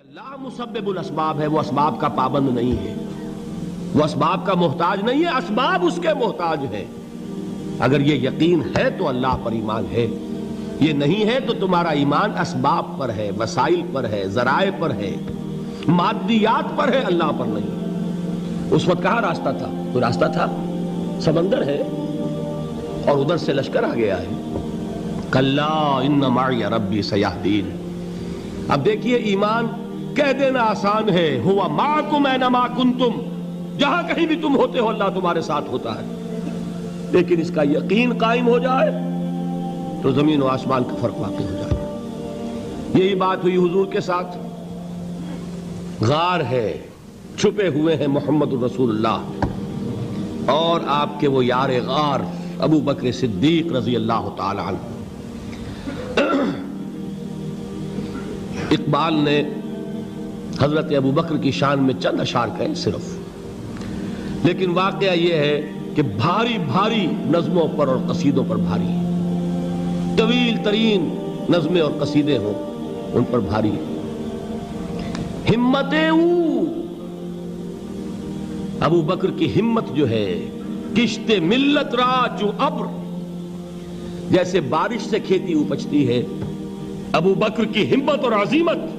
اللہ مسبب الاسباب ہے، وہ اسباب کا پابند نہیں ہے، وہ اسباب کا محتاج نہیں ہے، اسباب اس کے محتاج ہے۔ اگر یہ یقین ہے تو اللہ پر ایمان ہے، یہ نہیں ہے تو تمہارا ایمان اسباب پر ہے، وسائل پر ہے، ذرائع پر ہے، مادیات پر ہے، اللہ پر نہیں۔ اس وقت کہاں راستہ تھا؟ کوئی راستہ تھا؟ سمندر ہے اور ادھر سے لشکر آ گیا ہے۔ کلا ان معی ربی سیہدین۔ اب دیکھیے ایمان کہہ دینا آسان ہے، ہوا معکم اینما کنتم، جہاں کہیں بھی تم ہوتے ہو اللہ تمہارے ساتھ ہوتا ہے، لیکن اس کا یقین قائم ہو جائے تو زمین و آسمان کا فرق واقع ہو جائے۔ یہی بات ہوئی حضور کے ساتھ۔ غار ہے، چھپے ہوئے ہیں محمد الرسول اللہ اور آپ کے وہ یار غار ابو بکر صدیق رضی اللہ تعالی عنہ۔ اقبال نے حضرت ابو بکر کی شان میں چند اشعار کہے صرف، لیکن واقعہ یہ ہے کہ بھاری بھاری نظموں پر اور قصیدوں پر بھاری ہے، طویل ترین نظمیں اور قصیدے ہوں ان پر بھاری ہے۔ ہمتیں ابو بکر کی ہمت جو ہے، کشت ملت را جو ابر، جیسے بارش سے کھیتی اپجتی ہے، ابو بکر کی ہمت اور عزیمت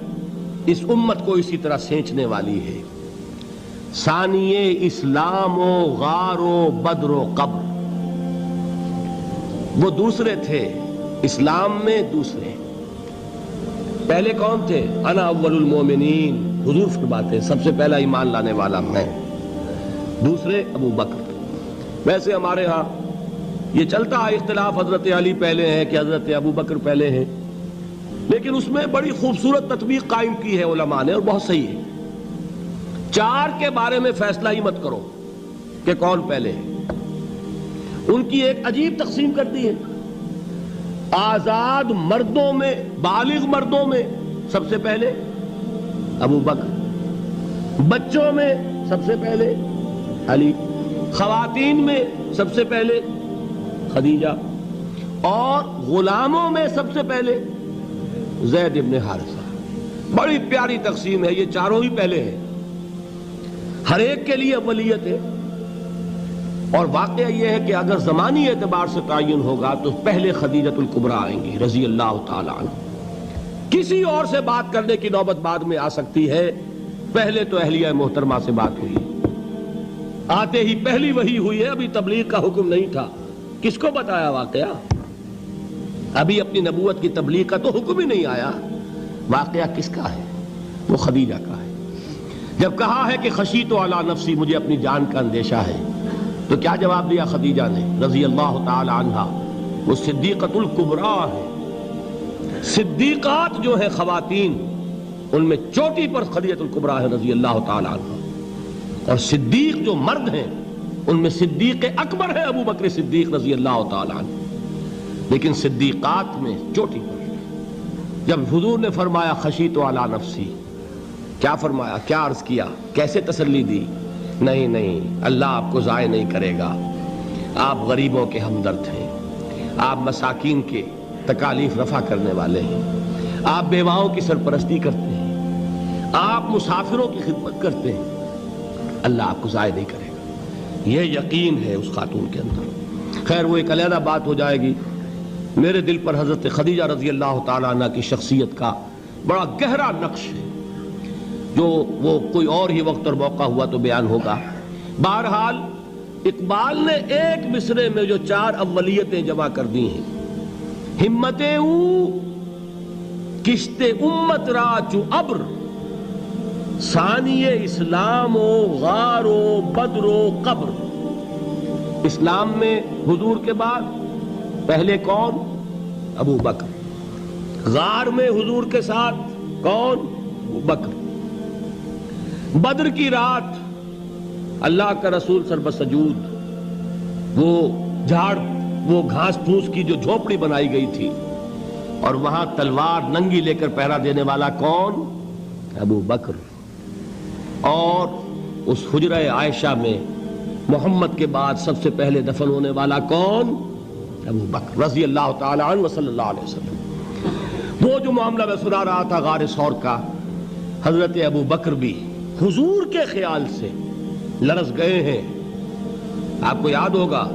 اس امت کو اسی طرح سینچنے والی ہے۔ ثانیے اسلام و غار و بدر و قبر، وہ دوسرے تھے اسلام میں، دوسرے پہلے کون تھے؟ انا اول المومنین، حضور فرماتے سب سے پہلا ایمان لانے والا میں، دوسرے ابو بکر۔ ویسے ہمارے ہاں یہ چلتا ہے اختلاف، حضرت علی پہلے ہیں کہ حضرت ابو بکر پہلے ہیں، لیکن اس میں بڑی خوبصورت تطبیق قائم کی ہے علماء نے اور بہت صحیح ہے۔ چار کے بارے میں فیصلہ ہی مت کرو کہ کون پہلے ہے، ان کی ایک عجیب تقسیم کر دی ہے۔ آزاد مردوں میں، بالغ مردوں میں سب سے پہلے ابو بکر، بچوں میں سب سے پہلے علی، خواتین میں سب سے پہلے خدیجہ، اور غلاموں میں سب سے پہلے زید ابن حارثہ۔ بڑی پیاری تقسیم ہے، یہ چاروں ہی پہلے ہیں، ہر ایک کے لیے اولیت ہے۔ اور واقعہ یہ ہے کہ اگر زمانی اعتبار سے تعین ہوگا تو پہلے خدیجۃ الکبریٰ آئیں گی رضی اللہ تعالی عنہ، کسی اور سے بات کرنے کی نوبت بعد میں آ سکتی ہے، پہلے تو اہلیہ محترمہ سے بات ہوئی، آتے ہی پہلی وحی ہوئی ہے، ابھی تبلیغ کا حکم نہیں تھا۔ کس کو بتایا واقعہ؟ ابھی اپنی نبوت کی تبلیغ کا تو حکم ہی نہیں آیا۔ واقعہ کس کا ہے؟ وہ خدیجہ کا ہے۔ جب کہا ہے کہ خشیت علی نفسی، مجھے اپنی جان کا اندیشہ ہے، تو کیا جواب دیا خدیجہ نے رضی اللہ تعالی عنہا؟ وہ صدیقۃ الکبریٰ ہے۔ صدیقات جو ہیں خواتین، ان میں چوٹی پر خدیجۃ الکبریٰ ہے رضی اللہ تعالی عنہا، اور صدیق جو مرد ہیں ان میں صدیق اکبر ہے ابو بکر صدیق رضی اللہ تعالی عنہ، لیکن صدیقات میں چوٹی پر۔ جب حضور نے فرمایا خشیت علی نفسی، کیا فرمایا؟ کیا عرض کیا؟ کیسے تسلی دی؟ نہیں نہیں، اللہ آپ کو ضائع نہیں کرے گا، آپ غریبوں کے ہمدرد ہیں، آپ مساکین کے تکالیف رفع کرنے والے ہیں، آپ بیواؤں کی سرپرستی کرتے ہیں، آپ مسافروں کی خدمت کرتے ہیں، اللہ آپ کو ضائع نہیں کرے گا۔ یہ یقین ہے اس خاتون کے اندر۔ خیر وہ ایک علیحدہ بات ہو جائے گی۔ میرے دل پر حضرت خدیجہ رضی اللہ تعالیٰ عنہ کی شخصیت کا بڑا گہرا نقش ہے، جو وہ کوئی اور ہی وقت اور موقع ہوا تو بیان ہوگا۔ بہرحال اقبال نے ایک مصرے میں جو چار اولیتیں جمع کر دی ہیں، ہمتیں کشت امت را چو ابر، ثانیے اسلام و غار و بدر و قبر۔ اسلام میں حضور کے بعد پہلے کون؟ ابو بکر۔ غار میں حضور کے ساتھ کون؟ ابو بکر۔ بدر کی رات اللہ کا رسول سربسجود، وہ جھاڑ، وہ گھاس پھوس کی جو جھوپڑی بنائی گئی تھی، اور وہاں تلوار ننگی لے کر پہرا دینے والا کون؟ ابو بکر۔ اور اس حجرہ عائشہ میں محمد کے بعد سب سے پہلے دفن ہونے والا کون؟ ابو بکر رضی اللہ تعالی عنہ صلی اللہ علیہ وسلم۔ وہ جو معاملہ میں سنا رہا تھا غار ثور کا، حضرت ابو بکر بھی حضور کے خیال سے لرز گئے ہیں. آپ کو یاد ہوگا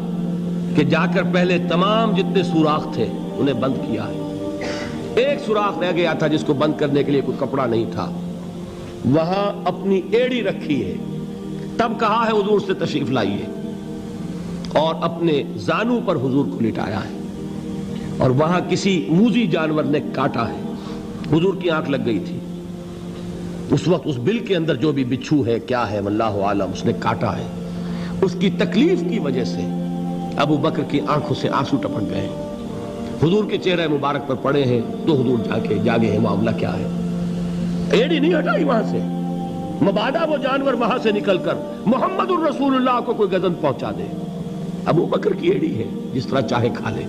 کہ جا کر پہلے تمام جتنے سوراخ تھے انہیں بند کیا ہے. ایک سوراخ رہ گیا تھا جس کو بند کرنے کے لیے کوئی کپڑا نہیں تھا. وہاں اپنی ایڑی رکھی ہے. تب کہا ہے حضور سے تشریف لائیے, اور اپنے زانو پر حضور کو لٹایا ہے. اور وہاں کسی موذی جانور نے کاٹا ہے. حضور کی آنکھ لگ گئی تھی. اس وقت اس بل کے اندر جو بھی بچھو ہے کیا ہے واللہ عالم, اس نے کاٹا ہے. اس کی تکلیف کی وجہ سے ابو بکر کی آنکھوں سے آنسو ٹپک گئے. حضور کے چہرے مبارک پر پڑے ہیں تو حضور جاگے ہیں معاملہ کیا ہے. ایڑی نہیں ہٹائی وہاں سے, مبادا وہ جانور وہاں سے نکل کر محمد الرسول اللہ کو کوئی گزن پہنچا دے. ابو بکر کی ایڑی ہے, جس طرح چاہے کھا لے,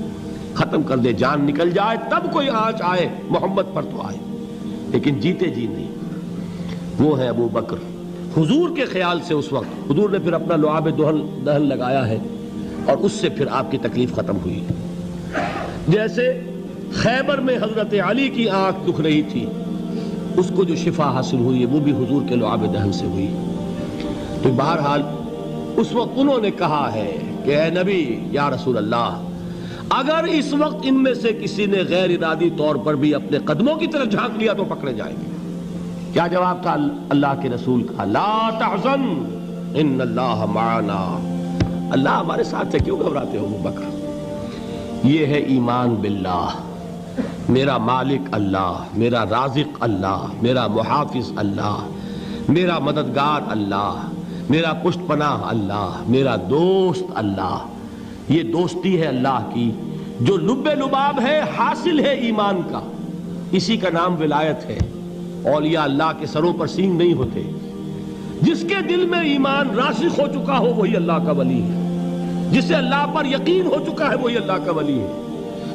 ختم کر دے, جان نکل جائے تب کوئی آنچ آئے محمد پر تو آئے, لیکن جیتے جی نہیں. وہ ہے ابو بکر. حضور کے خیال سے اس وقت حضور نے پھر اپنا لعاب دہن لگایا ہے, اور اس سے پھر آپ کی تکلیف ختم ہوئی. جیسے خیبر میں حضرت علی کی آنکھ دکھ رہی تھی, اس کو جو شفا حاصل ہوئی ہے وہ بھی حضور کے لعاب دہن سے ہوئی. تو بہرحال اس وقت انہوں نے کہا ہے کہ اے نبی یا رسول اللہ, اگر اس وقت ان میں سے کسی نے غیر ارادی طور پر بھی اپنے قدموں کی طرف جھانک لیا تو پکڑے جائیں گے. کیا جواب تھا اللہ کے رسول کا؟ لا تحزن ان اللہ معنا, اللہ ہمارے ساتھ ہے, کیوں گھبراتے ہو ابو بکر. یہ ہے ایمان باللہ, میرا مالک اللہ, میرا رازق اللہ, میرا محافظ اللہ, میرا مددگار اللہ, میرا پشت پناہ اللہ, میرا دوست اللہ. یہ دوستی ہے اللہ کی جو لب لباب ہے, حاصل ہے ایمان کا. اسی کا نام ولایت ہے. اولیاء اللہ کے سروں پر سینگ نہیں ہوتے. جس کے دل میں ایمان راسخ ہو چکا ہو وہی اللہ کا ولی ہے. جسے اللہ پر یقین ہو چکا ہے وہی اللہ کا ولی ہے.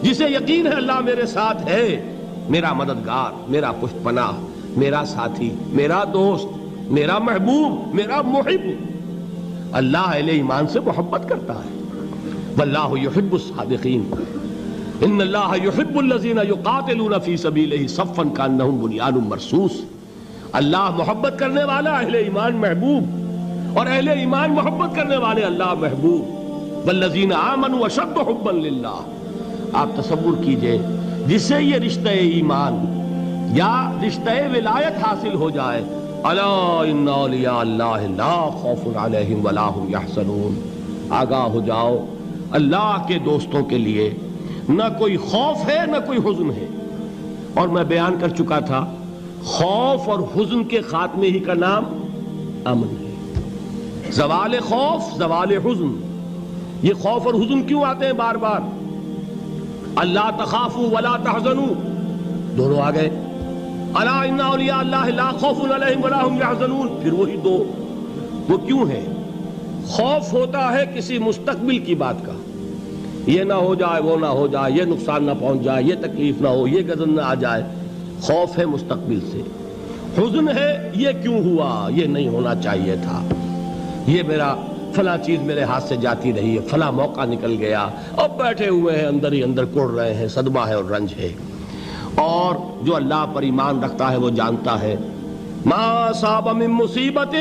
جسے یقین ہے اللہ میرے ساتھ ہے, میرا مددگار, میرا پشت پناہ, میرا ساتھی, میرا دوست, میرا محبوب, میرا محب. اللہ اہل ایمان سے محبت کرتا ہے. واللہ یحب الصادقین, ان اللہ یحب الذین یقاتلون فی سبیلہ صفا کانہم بنیان مرصوص. اللہ محبت کرنے والا, اہل ایمان محبوب, اور اہل ایمان محبت کرنے والے اللہ محبوب. والذین آمنوا اشد حبا للہ. آپ تصور کیجئے جسے یہ رشتہ ایمان یا رشتہ ولایت حاصل ہو جائے, الا ان اولیاء اللہ لا خوف علیہم ولا هم یحزنون. آگاہ ہو جاؤ, اللہ کے دوستوں کے لیے نہ کوئی خوف ہے نہ کوئی حزن ہے. اور میں بیان کر چکا تھا, خوف اور حزن کے خاتمے ہی کا نام امن ہے. زوال خوف, زوال حزن. یہ خوف اور حزن کیوں آتے ہیں بار بار؟ اللہ تخافوا ولا تحزنوا, دونوں آ گئے. الا ان اولیاء اللہ لا خوف علیہم ولا هم یحزنون, پھر وہی دو. وہ کیوں ہے؟ خوف ہوتا ہے کسی مستقبل کی بات کا, یہ نہ ہو جائے, وہ نہ ہو جائے, یہ نقصان نہ پہنچ جائے, یہ تکلیف نہ ہو, یہ غضب نہ آ جائے. خوف ہے مستقبل سے. حزن ہے یہ کیوں ہوا, یہ نہیں ہونا چاہیے تھا, یہ میرا فلاں چیز میرے ہاتھ سے جاتی رہی ہے, فلاں موقع نکل گیا, اب بیٹھے ہوئے ہیں اندر ہی اندر کڑ رہے ہیں, صدمہ ہے اور رنج ہے. اور جو اللہ پر ایمان رکھتا ہے وہ جانتا ہے ما اصاب من مصیبت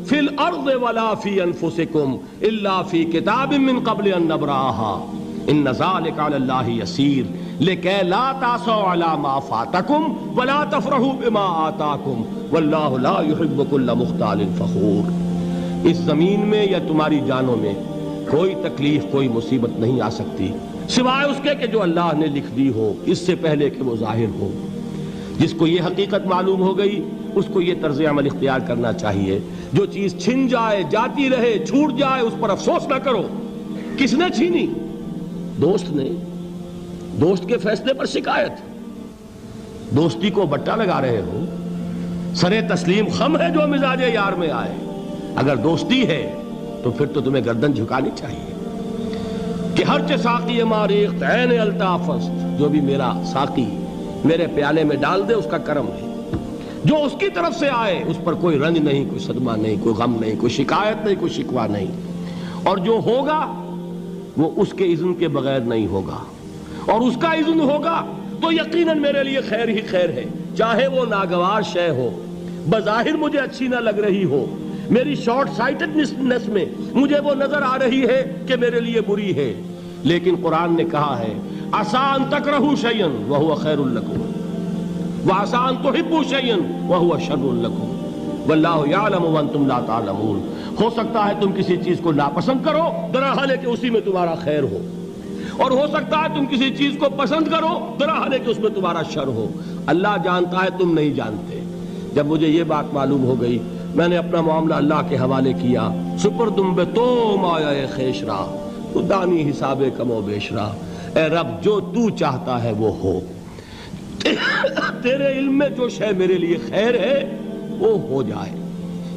فی الارض ولا فی انفسکم الا فی کتاب من قبل ان نبرأها ان ذلک علی اللہ یسیر لکی لا تعصوا علی ما فاتکم ولا تفرحوا بما آتاکم واللہ لا یحب کل مختال فخور. اس زمین میں یا تمہاری جانوں میں کوئی تکلیف, کوئی مصیبت نہیں آ سکتی سوائے اس کے کہ جو اللہ نے لکھ دی ہو, اس سے پہلے کہ وہ ظاہر ہو. جس کو یہ حقیقت معلوم ہو گئی اس کو یہ طرز عمل اختیار کرنا چاہیے. جو چیز چھن جائے, جاتی رہے, چھوٹ جائے, اس پر افسوس نہ کرو. کس نے چھینی؟ دوست نے. دوست کے فیصلے پر شکایت. دوستی کو بٹا لگا رہے ہو, سرے تسلیم خم ہے جو مزاج یار میں آئے. اگر دوستی ہے تو پھر تو تمہیں گردن جھکانی چاہیے کہ ہر چہ ساقی ماریخت عین الطافست, جو بھی میرا ساقی میرے پیالے میں ڈال دے اس کا کرم ہے. جو اس کی طرف سے آئے اس پر کوئی رنج نہیں, کوئی صدمہ نہیں, کوئی غم نہیں, کوئی شکایت نہیں, کوئی شکوہ نہیں. اور جو ہوگا وہ اس کے اذن کے بغیر نہیں ہوگا, اور اس کا اذن ہوگا تو یقیناً میرے لیے خیر ہی خیر ہے, چاہے وہ ناگوار شے ہو. بظاہر مجھے اچھی نہ لگ رہی ہو، میری شارٹ سائٹڈنس میں مجھے وہ نظر آ رہی ہے کہ میرے لیے بری ہے، لیکن قرآن نے کہا ہے عسیٰ ان تکرہوا شیئا وہو خیر لکم وعسیٰ ان تحبوا شیئا وہو شر لکم واللہ یعلم وانتم لا تعلمون۔ ہو سکتا ہے تم کسی چیز کو ناپسند کرو درحال ہے کہ اسی میں تمہارا خیر ہو، اور ہو سکتا ہے تم کسی چیز کو پسند کرو درحال ہے کہ اس میں تمہارا شر ہو۔ اللہ جانتا ہے، تم نہیں جانتے۔ جب مجھے یہ بات معلوم ہو گئی، میں نے اپنا معاملہ اللہ کے حوالے کیا۔ سپردم بے تو مایا خیش را تو دانی حساب کم و بیش را، اے رب جو تو چاہتا ہے وہ ہو، تیرے علم میں جو شے میرے لیے خیر ہے وہ ہو جائے،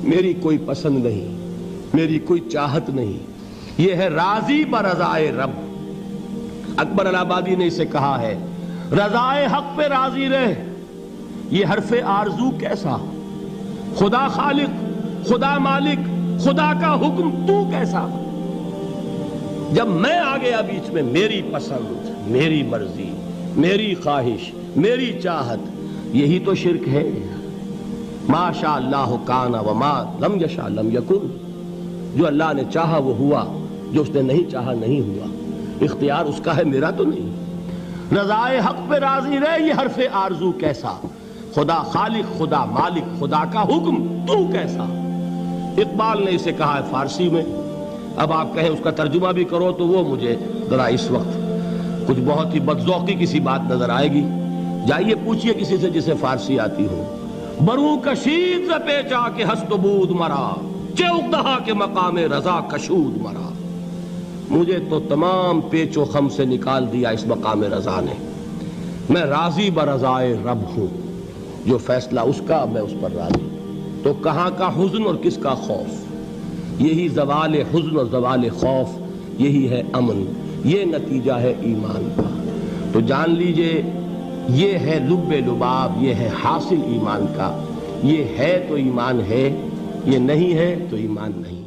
میری کوئی پسند نہیں، میری کوئی چاہت نہیں، یہ ہے راضی برضائے رب۔ اکبر الہآبادی نے اسے کہا ہے رضائے حق پہ راضی رہ، یہ حرف آرزو کیسا، خدا خالق، خدا مالک، خدا کا حکم تو کیسا۔ جب میں آ گیا بیچ میں، میری پسند، میری مرضی، میری خواہش، میری چاہت، یہی تو شرک ہے۔ ما شاء اللہ کان وما لم یشاء لم یکن، جو اللہ نے چاہا وہ ہوا، جو اس نے نہیں چاہا نہیں ہوا، اختیار اس کا ہے، میرا تو نہیں۔ رضائے حق پہ راضی رہ، یہ حرف آرزو کیسا، خدا خالق، خدا مالک، خدا کا حکم تو کیسا۔ اقبال نے اسے کہا ہے فارسی میں، اب آپ کہیں اس کا ترجمہ بھی کرو تو وہ مجھے ذرا اس وقت کچھ بہت ہی بدذوقی کسی بات نظر آئے گی۔ جائیے پوچھئے کسی سے جسے فارسی آتی ہو، برو کشید ز پیچا کے ہست بود مرا، چے اقدہا کے مقام رضا کشود مرا۔ مجھے تو تمام پیچ و خم سے نکال دیا اس مقام رضا نے، میں راضی برضائے رب ہوں، جو فیصلہ اس کا میں اس پر راضی ہوں۔ تو کہاں کا حزن اور کس کا خوف، یہی زوال حزن اور زوال خوف، یہی ہے امن، یہ نتیجہ ہے ایمان کا۔ تو جان لیجئے یہ ہے لب لباب، یہ ہے حاصل ایمان کا، یہ ہے تو ایمان ہے، یہ نہیں ہے تو ایمان نہیں۔